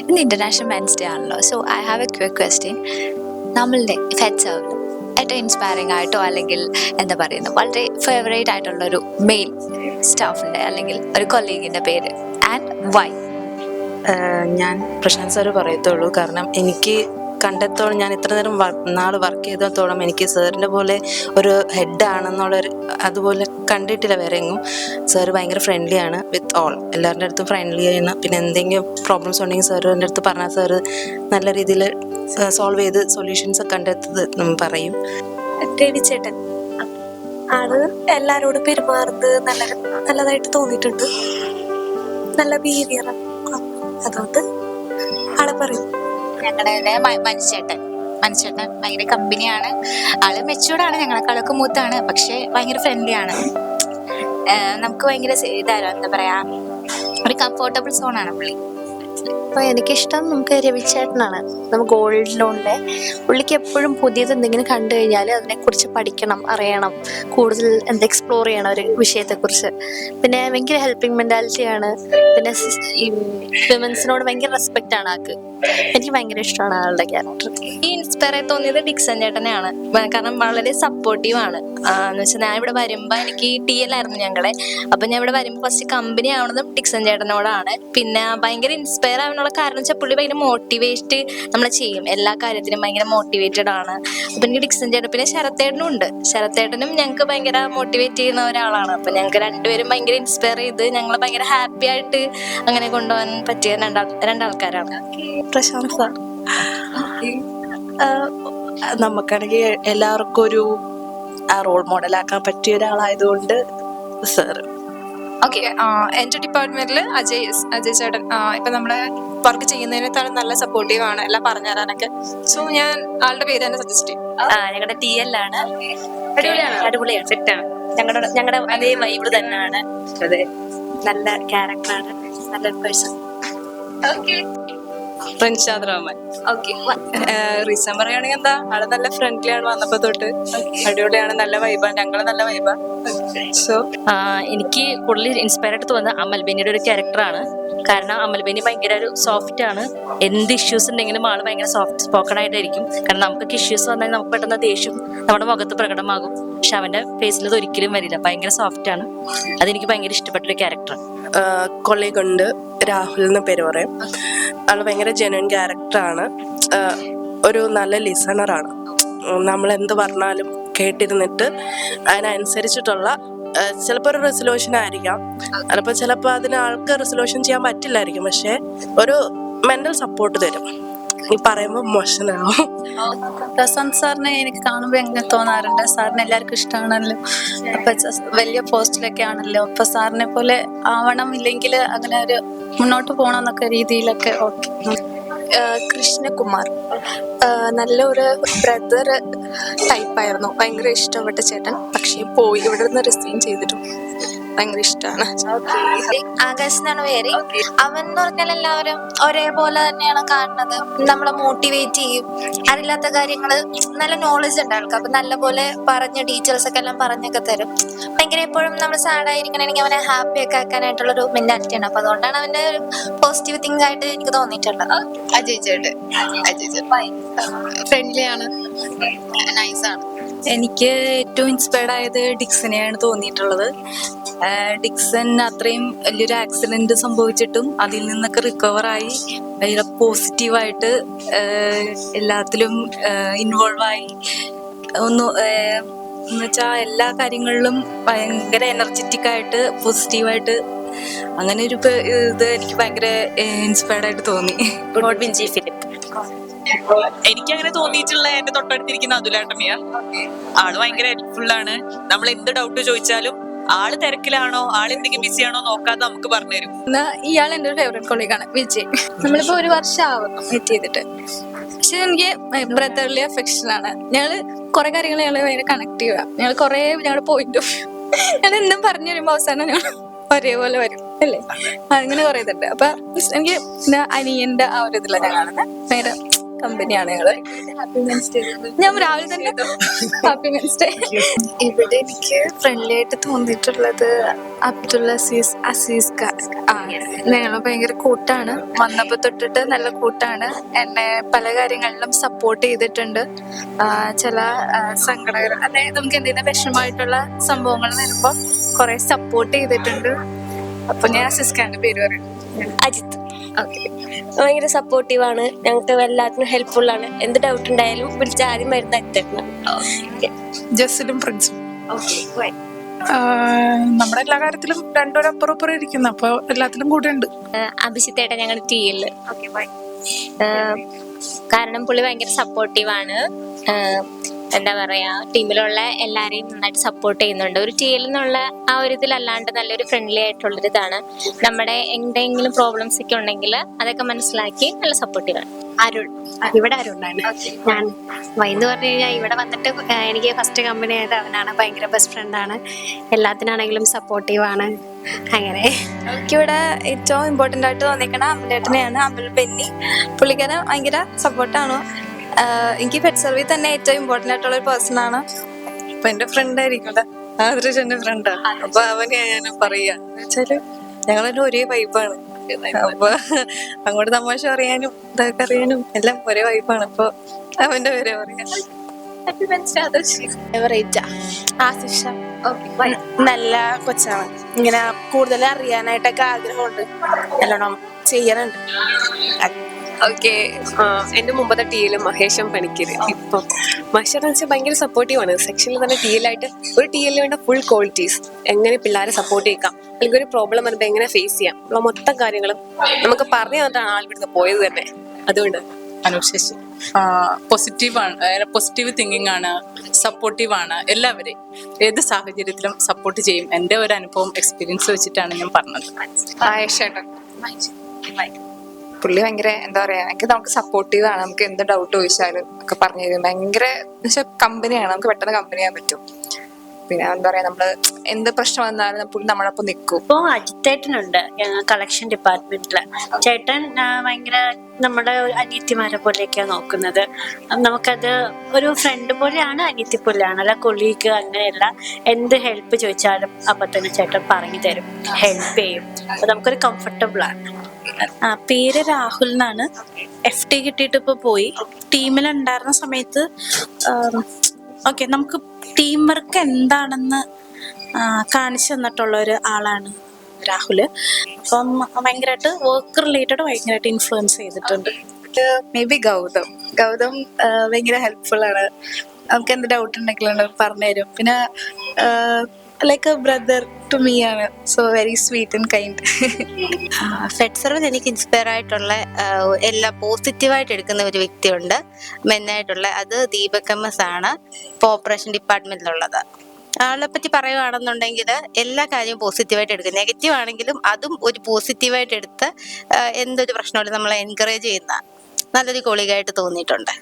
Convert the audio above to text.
ഇന്ന് international men's day ആണല്ലോ. So I have A quick question. നമ്മളുടെ ഫെറ്റ്സ് ഏറ്റവും ഇൻസ്പയറിംഗ് ആയിട്ടോ അല്ലെങ്കിൽ എന്താ പറയുന്നത് വളരെ ഫേവറേറ്റ് ആയിട്ടുള്ള ഒരു മെയിൽ സ്റ്റാഫിന്റെ അല്ലെങ്കിൽ ഒരു കൊളീഗിന്റെ പേര് ആൻഡ് വൈ? ഞാൻ പ്രശാന്ത് സാറ് പറയത്തുള്ളൂ. കാരണം എനിക്ക് കണ്ടെത്തോളം, ഞാൻ ഇത്ര നേരം നാൾ വർക്ക് ചെയ്തത്തോളം എനിക്ക് സാറിൻ്റെ പോലെ ഒരു ഹെഡ് ആണെന്നുള്ളൊരു അതുപോലെ കണ്ടിട്ടില്ല വേറെ എങ്ങും. സാറ് ഭയങ്കര ഫ്രണ്ട്ലി ആണ് വിത്ത് ഓൾ, എല്ലാവരുടെ അടുത്തും ഫ്രണ്ട്ലി ആണ്. പിന്നെ എന്തെങ്കിലും പ്രോബ്ലംസ് ഉണ്ടെങ്കിൽ സാറിൻ്റെ അടുത്ത് പറഞ്ഞാൽ സാറ് നല്ല രീതിയിൽ സോൾവ് ചെയ്ത് സൊല്യൂഷൻസ് കണ്ടെത്തി പറയും. ചേട്ടൻ ആള് എല്ലാരോടും പെരുമാറുന്നത് നല്ലതായിട്ട് തോന്നിയിട്ടുണ്ട്. നല്ല ബിഹേവിയറാണ്, അതുകൊണ്ട് ആളെ പറയും. ഞങ്ങളുടെ മനുഷ്യേട്ടൻ ഭയങ്കര കമ്പനിയാണ്. ആള് മെച്ചൂർഡാണ്, ഞങ്ങളെക്കാളൊക്കെ മൂത്താണ്, പക്ഷെ ഭയങ്കര ഫ്രണ്ട്ലി ആണ്. നമുക്ക് ഭയങ്കര ഇതാരോ എന്താ പറയാ, ഒരു കംഫോർട്ടബിൾ സോണാണ് പുള്ളി. അപ്പോൾ എനിക്കിഷ്ടം നമുക്ക് രവിചേട്ടനാണ്. നമുക്ക് ഗോൾഡ് ലോണിലെ പുള്ളിക്ക് എപ്പോഴും പുതിയത് എന്തെങ്കിലും കണ്ടു കഴിഞ്ഞാൽ അതിനെക്കുറിച്ച് പഠിക്കണം, അറിയണം, കൂടുതൽ എക്സ്പ്ലോർ ചെയ്യണം ഒരു വിഷയത്തെക്കുറിച്ച്. പിന്നെ ഭയങ്കര ഹെൽപ്പിംഗ് മെൻറ്റാലിറ്റിയാണ്. പിന്നെ ഈ വിമൻസിനോട് ഭയങ്കര റെസ്പെക്റ്റ് ആണ് ആൾക്ക്. എനിക്ക് ഭയങ്കര ഇഷ്ടമാണ് ആളുടെ ക്യാരക്ടർ. ഈ ഇൻസ്പയർ ആയി തോന്നിയത് ഡിക്സൺ ചേട്ടനെയാണ്. കാരണം വളരെ സപ്പോർട്ടീവ് ആണ്. എന്ന് വെച്ചാൽ ഞാൻ ഇവിടെ വരുമ്പോൾ എനിക്ക് TL ആയിരുന്നു ഞങ്ങളെ. അപ്പം ഞാൻ ഇവിടെ വരുമ്പോൾ ഫസ്റ്റ് കമ്പനി ആവുന്നതും ഡിക്സൺ ചേട്ടനോടാണ്. പിന്നെ ഭയങ്കര ഇൻസ്പയർ ആവാനുള്ള കാരണം വെച്ചാൽ പുള്ളി ഭയങ്കര മോട്ടിവേറ്റ് നമ്മളെ ചെയ്യും, എല്ലാ കാര്യത്തിനും ഭയങ്കര മോട്ടിവേറ്റഡ് ആണ്. അപ്പം എനിക്ക് ഡിക്സൺ ചേട്ടൻ, പിന്നെ ശരത്തേട്ടനും ഉണ്ട്. ശരത്തേട്ടനും ഞങ്ങൾക്ക് ഭയങ്കര മോട്ടിവേറ്റ് ചെയ്യുന്ന ഒരാളാണ്. അപ്പം ഞങ്ങൾക്ക് രണ്ടുപേരും ഭയങ്കര ഇൻസ്പയർ ചെയ്ത് ഞങ്ങൾ ഭയങ്കര ഹാപ്പി ആയിട്ട് അങ്ങനെ കൊണ്ടുപോകാൻ പറ്റിയ രണ്ടാൾക്കാരാണ്. പ്രശാന്ത് സാർ നമുക്കാണെങ്കിൽ എല്ലാവർക്കും ഒരു റോൾ മോഡലാക്കാൻ പറ്റിയ ഒരാളായതുകൊണ്ട് സാറ്. ഓക്കെ, എൻ്റെ ഡിപ്പാർട്ട്മെന്റിൽ അജയ് ചേട്ടൻ ഇപ്പൊ നമ്മള് വർക്ക് ചെയ്യുന്നതിനേക്കാളും നല്ല സപ്പോർട്ടീവ് ആണ്, എല്ലാം പറഞ്ഞു തരാനൊക്കെ. സോ ഞാൻ ആളുടെ പേര് തന്നെ സജസ്റ്റ് ചെയ്യും. ഞങ്ങളുടെ TL ആണ്. അടിപൊളിയാണ്, സെറ്റാണ്. ഞങ്ങളുടെ അതേ വൈബ് തന്നെയാണ്. അതെ, നല്ല ക്യാരക്ടറാണ്, നല്ലൊരു പേഴ്സൺ. റിൻഷാദ് റഹ്മാൻ. റീസൺ പറയുകയാണെങ്കിൽ എന്താ, ആള് നല്ല ഫ്രണ്ട്ലി ആണ്, വന്നപ്പോ തൊട്ട് അടിപൊളിയാണ്, നല്ല വൈബാണ്, ഞങ്ങള് നല്ല വൈബാ. സോ എനിക്ക് കൂടുതൽ ഇൻസ്പയർ ആയിട്ട് തോന്നുന്നത് അമൽ ബെന്നിയുടെ ഒരു ക്യാരക്ടറാണ്. കാരണം അമൽ ബെന്നി ഭയങ്കര ഒരു സോഫ്റ്റ് ആണ്. എന്ത് ഇഷ്യൂസ് ഉണ്ടെങ്കിലും ആള് ഭയങ്കര സോഫ്റ്റ് സ്പോക്കൺ ആയിട്ടായിരിക്കും. കാരണം നമുക്കൊക്കെ ഇഷ്യൂസ് വന്നാൽ നമുക്ക് പെട്ടെന്ന് ദേഷ്യം നമ്മുടെ മുഖത്ത് പ്രകടമാകും, പക്ഷെ അവന്റെ ഫേസിൽ അത് ഒരിക്കലും വരില്ല. ഭയങ്കര സോഫ്റ്റ് ആണ്. അതെനിക്ക് ഭയങ്കര ഇഷ്ടപ്പെട്ടൊരു ക്യാരക്ടർ. കൊളീഗുണ്ട്, രാഹുൽ എന്ന് പേര് പറയും. ആള് ഭയങ്കര ജെന്യുവൻ ക്യാരക്ടറാണ്. ഒരു നല്ല ലിസണറാണ്. നമ്മൾ എന്ത് പറഞ്ഞാലും കേട്ടിരുന്നിട്ട് അതിനനുസരിച്ചിട്ടുള്ള ചിലപ്പോൾ ഒരു റെസൊല്യൂഷൻ ആയിരിക്കാം, ചിലപ്പോൾ അതിന് ആൾക്ക് റെസൊല്യൂഷൻ ചെയ്യാൻ പറ്റില്ലായിരിക്കും, പക്ഷെ ഒരു മെന്റൽ സപ്പോർട്ട് തരും. ഈ പറയുമ്പോൾ മോശമാവും. പ്രശാന്ത് സാറിനെ എനിക്ക് കാണുമ്പോൾ എങ്ങനെ തോന്നാറുണ്ട്, സാറിന് എല്ലാവർക്കും ഇഷ്ടമാണല്ലോ, അപ്പൊ വലിയ പോസ്റ്റിലൊക്കെ ആണല്ലോ, അപ്പൊ സാറിനെ പോലെ ആവണം, ഇല്ലെങ്കിൽ അങ്ങനെ ഒരു മുന്നോട്ട് പോകണം എന്നൊക്കെ രീതിയിലൊക്കെ. ഓക്കെ. കൃഷ്ണകുമാർ നല്ലൊരു ബ്രദർ ടൈപ്പായിരുന്നു, ഭയങ്കര ഇഷ്ടപ്പെട്ട ചേട്ടൻ. പക്ഷേ പോയി ഇവിടെ നിന്ന് റിസൈൻ ചെയ്തിട്ടും ഭയങ്കര ഇഷ്ടമാണ്. ആകാശ് എന്നാണ് പേര്. അവൻ എന്ന് പറഞ്ഞാൽ എല്ലാവരും ഒരേപോലെ തന്നെയാണ് കാണുന്നത്, നമ്മളെ മോട്ടിവേറ്റ് ചെയ്യും, അറിയില്ലാത്ത കാര്യങ്ങള് നല്ല നോളജ് ഉണ്ട് ആൾക്ക്. അപ്പൊ നല്ലപോലെ പറഞ്ഞ് ഡീറ്റെയിൽസ് ഒക്കെ എല്ലാം പറഞ്ഞൊക്കെ തരും. ഭയങ്കര എപ്പോഴും നമ്മൾ സാഡ് ആയിരിക്കണമെങ്കിൽ അവനെ ഹാപ്പി ഒക്കെ ആക്കാനായിട്ടുള്ള ഒരു മെന്റാലിറ്റിയാണ്. അപ്പൊ അതുകൊണ്ടാണ് അവന്റെ ഒരു പോസിറ്റീവ് തിങ്ക് ആയിട്ട് എനിക്ക് തോന്നിയിട്ടുള്ളത്. അജയ് ചേട്ടൻ ഫ്രണ്ട്ലി ആണ്, നൈസാണ്. എനിക്ക് ഏറ്റവും ഇൻസ്പയർഡ് ആയത് ഡിക്സനെയാണ് തോന്നിയിട്ടുള്ളത്. ഡിക്സൺ അത്രയും വലിയൊരു ആക്സിഡന്റ് സംഭവിച്ചിട്ടും അതിൽ നിന്നൊക്കെ റിക്കവറായി ഭയങ്കര പോസിറ്റീവായിട്ട് എല്ലാത്തിലും ഇൻവോൾവായി എന്ന് വെച്ചാൽ എല്ലാ കാര്യങ്ങളിലും ഭയങ്കര എനർജറ്റിക് ആയിട്ട് പോസിറ്റീവായിട്ട് അങ്ങനെ ഒരു ഇത് എനിക്ക് ഭയങ്കര ഇൻസ്പയർഡ് ആയിട്ട് തോന്നി. വിൻജി ഫിലിപ്പ്. എനിക്കങ്ങനെ തോന്നിയിട്ടുള്ള എന്റെ തൊട്ടടുത്തിരിക്കുന്ന അതുലേട്ടനെയാ. ആള് ഭയങ്കര ഹെൽപ്ഫുൾ ആണ്. നമ്മൾ എന്ത് ഡൗട്ട് ചോദിച്ചാലും ആള് തിരക്കിലാണോ, ആള് എന്തെങ്കിലും ബിസി ആണോ നോക്കാതെ നമുക്ക് പറഞ്ഞുതരും. ഇയാൾ എൻ്റെ ഒരു ഫേവറേറ്റ് കൊളീഗാണ്, വിജയ്. നമ്മളിപ്പോ 1 വർഷം ആവുന്നു മീറ്റ് ചെയ്തിട്ട്. പക്ഷെ എനിക്ക് ബ്രദർലി അഫെക്ഷൻ ആണ്. ഞങ്ങള് കുറെ കാര്യങ്ങൾ ഞങ്ങൾ ഭയങ്കര കണക്റ്റീവ് ആണ്. ഞങ്ങൾ കുറെ ഞങ്ങളുടെ പോയിന്റ് ഓഫ് ഞാൻ എന്തും പറഞ്ഞു വരുമ്പോ അവസാനം ഞങ്ങൾ ഒരേപോലെ വരും അല്ലേ, അങ്ങനെ കുറെ ഇതുണ്ട്. അപ്പൊ എനിക്ക് അനിയന്റെ ആ ഒരു ഇതിലാണ് ഞാൻ കാണുന്നത്. ഭയങ്കര കമ്പനിയാണ് ഞങ്ങള്. ഞാൻ രാവിലെ തന്നെ ഹാപ്പി മെൻസ് ഡേ. ഇവിടെ എനിക്ക് ഫ്രണ്ട്ലി ആയിട്ട് തോന്നിയിട്ടുള്ളത് അബ്ദുൽ അസീസ് ആണ്. ഞങ്ങൾ ഭയങ്കര കൂട്ടാണ്, വന്നപ്പോൾ തൊട്ടിട്ട് നല്ല കൂട്ടാണ്. എന്നെ പല കാര്യങ്ങളിലും സപ്പോർട്ട് ചെയ്തിട്ടുണ്ട്. ചില സങ്കടകര, അതായത് നമുക്ക് എന്തെങ്കിലും വിഷമമായിട്ടുള്ള സംഭവങ്ങൾ വരുമ്പോൾ കുറെ സപ്പോർട്ട് ചെയ്തിട്ടുണ്ട്. അപ്പൊ ഞാൻ അസീസ്ഖാന്റെ പേര് പറയും. അജിത്ത്. ഭയങ്കര സപ്പോർട്ടീവാണ്, ഞങ്ങൾക്ക് എല്ലാത്തിനും ഹെൽപ്ഫുൾ ആണ്. എന്ത് ഡൗട്ട് ഉണ്ടായാലും വിളിച്ച ആദ്യം വരുന്ന എത്തണം. ജസ്റ്റിലും പ്രിൻസും നമ്മുടെ എല്ലാ കാര്യത്തിലും രണ്ടുപേരും അപ്പുറം ഇരിക്കുന്നു, അപ്പൊ എല്ലാത്തിലും കൂടെ ഉണ്ട്. അഭിഷിത്തേട്ടൻ ഞങ്ങൾ ടീയില്. കാരണം പുള്ളി ഭയങ്കര സപ്പോർട്ടീവാണ്. എന്താ പറയാ, ടീമിലുള്ള എല്ലാരെയും നന്നായിട്ട് സപ്പോർട്ട് ചെയ്യുന്നുണ്ട്. ഒരു ടീമിൽ നിന്നുള്ള ആ ഒരു ഇതിലല്ലാണ്ട് നല്ലൊരു ഫ്രണ്ട്ലി ആയിട്ടുള്ളൊരിതാണ്. നമ്മുടെ എന്തെങ്കിലും പ്രോബ്ലംസ് ഒക്കെ ഉണ്ടെങ്കിൽ അതൊക്കെ മനസ്സിലാക്കി നല്ല സപ്പോർട്ടീവാണ്. അരുൺ, ഇവിടെ അരുണാണ് ഞാൻ. എന്ന് പറഞ്ഞു കഴിഞ്ഞാൽ ഇവിടെ വന്നിട്ട് എനിക്ക് ഫസ്റ്റ് കമ്പനി ആയത് അവനാണ്. ഭയങ്കര ബെസ്റ്റ് ഫ്രണ്ടാണ്, എല്ലാത്തിനാണെങ്കിലും സപ്പോർട്ടീവാണ്. അങ്ങനെ എനിക്കിവിടെ ഏറ്റവും ഇമ്പോർട്ടൻ്റ് ആയിട്ട് തോന്നിക്കണ അമലേട്ടനെയാണ്. അമൽ ബെന്നി പുള്ളിക്കാരൻ ഭയങ്കര സപ്പോർട്ടാണ്. എനിക്ക് പെറ്റ് സർവീസ് തന്നെ ഏറ്റവും ഇമ്പോർട്ടൻ്റ് ആയിട്ടുള്ള ഒരു പേഴ്സൺ ആണ്. അപ്പൊ എന്റെ ഫ്രണ്ട് ആയിരിക്കും ആദർശ്, എന്റെ ഫ്രണ്ടാണ്. അപ്പൊ അവനെ ഞാൻ പറയാ വെച്ചാല് ഞങ്ങളെല്ലാം ഒരേ വൈബാണ്. അപ്പൊ അങ്ങോട്ട് തമാശ അറിയാനും ഇതൊക്കെ അറിയാനും എല്ലാം ഒരേ വൈബാണ്. അപ്പൊ അവന്റെ പേരെ പറയാ. നല്ല കൊച്ചാണ്, ഇങ്ങനെ കൂടുതൽ അറിയാനായിട്ടൊക്കെ ആഗ്രഹമുണ്ട്, നല്ലോണം ചെയ്യണുണ്ട്. എന്റെ മുമ്പത്തെ ടീയില് മഹേഷം പണിക്കര്. ഇപ്പൊ മഹേഷ് വെച്ചാൽ ഭയങ്കര സപ്പോർട്ടീവാണ്. സെക്ഷനിൽ തന്നെ ടീയിലായിട്ട് ഒരു ടീയിൽ വേണ്ട ഫുൾ ക്വാളിറ്റീസ്, എങ്ങനെ പിള്ളേരെ സപ്പോർട്ട് ചെയ്യിക്കാം, അല്ലെങ്കിൽ ഒരു പ്രോബ്ലം വരുമ്പോൾ എങ്ങനെ ഫേസ് ചെയ്യാം, ഉള്ള മൊത്തം കാര്യങ്ങളും നമുക്ക് പറഞ്ഞു തന്നിട്ടാണ് ആൾ ഇവിടുന്ന് പോയത് തന്നെ. അതുകൊണ്ട് അനുശേഷി പോസിറ്റീവാണ്, പോസിറ്റീവ് തിങ്കിങ് ആണ്, സപ്പോർട്ടീവ് ആണ്. എല്ലാവരെയും ഏത് സാഹചര്യത്തിലും സപ്പോർട്ട് ചെയ്യും. എൻ്റെ ഒരു അനുഭവം എക്സ്പീരിയൻസ് വെച്ചിട്ടാണ് ഞാൻ പറഞ്ഞത്. പുള്ളി ഭയങ്കര എന്താ പറയാ, നമുക്ക് സപ്പോർട്ടീവ് ആണ്. നമുക്ക് എന്ത് ഡൗട്ട് ചോദിച്ചാലും ഒക്കെ പറഞ്ഞു തരും. ഭയങ്കര കമ്പനിയാണ്, നമുക്ക് പെട്ടെന്ന് കമ്പനി ചെയ്യാൻ പറ്റും. പിന്നെ എന്താ പറയാ, നമ്മള് എന്ത് പ്രശ്നം വന്നാലും പുള്ളി നമ്മളൊപ്പം നിൽക്കും. ഇപ്പോ അജിത്തേട്ടനുണ്ട് കളക്ഷൻ ഡിപ്പാർട്ട്മെന്റില്. ചേട്ടൻ ഭയങ്കര നമ്മുടെ അനിയത്തിമാരെ പോലെയൊക്കെയാണ് നോക്കുന്നത്. നമുക്കത് ഒരു ഫ്രണ്ട് പോലെയാണ്, അനിയത്തി പോലെയാണ്, അല്ല കൊളീഗ് അങ്ങനെയല്ല. എന്ത് ഹെൽപ്പ് ചോദിച്ചാലും അപ്പൊ തന്നെ ചേട്ടൻ പറഞ്ഞു തരും, ഹെൽപ്പ് ചെയ്യും. അപ്പൊ നമുക്കൊരു കംഫർട്ടബിൾ ആണ്. പേര് രാഹുൽ എന്നാണ്. FT കിട്ടിയിട്ട് ഇപ്പൊ പോയി. ടീമിലുണ്ടായിരുന്ന സമയത്ത് നമുക്ക് ടീം വർക്ക് എന്താണെന്ന് കാണിച്ചു തന്നിട്ടുള്ള ഒരു ആളാണ് രാഹുല്. അപ്പം ഭയങ്കരമായിട്ട് വർക്ക് റിലേറ്റഡ് ഭയങ്കരമായിട്ട് ഇൻഫ്ലുവൻസ് ചെയ്തിട്ടുണ്ട്. മേ ബി ഗൗതം ഭയങ്കര ഹെൽപ്ഫുൾ ആണ്. നമുക്ക് എന്ത് ഡൗട്ട് ഉണ്ടെങ്കിലും പറഞ്ഞു തരും. പിന്നെ like a brother to me ആണ്. So very sweet and kind. Fed service എനിക്ക് ഇൻസ്പയർ ആയിട്ടുള്ള എല്ലാം പോസിറ്റീവായിട്ട് എടുക്കുന്ന ഒരു വ്യക്തിയുണ്ട്, മെന്നായിട്ടുള്ള. അത് ദീപക് MS ആണ്, ഇപ്പോൾ ഓപ്പറേഷൻ ഡിപ്പാർട്ട്മെന്റിലുള്ളത്. ആളെ പറ്റി പറയുകയാണെന്നുണ്ടെങ്കിൽ എല്ലാ കാര്യവും പോസിറ്റീവായിട്ട് എടുക്കും. നെഗറ്റീവ് ആണെങ്കിലും അതും ഒരു പോസിറ്റീവായിട്ട് എടുത്ത് എന്തൊരു പ്രശ്നമില്ല നമ്മളെ എൻകറേജ് ചെയ്യുന്ന നല്ലൊരു കോളീഗായിട്ട് തോന്നിയിട്ടുണ്ട്.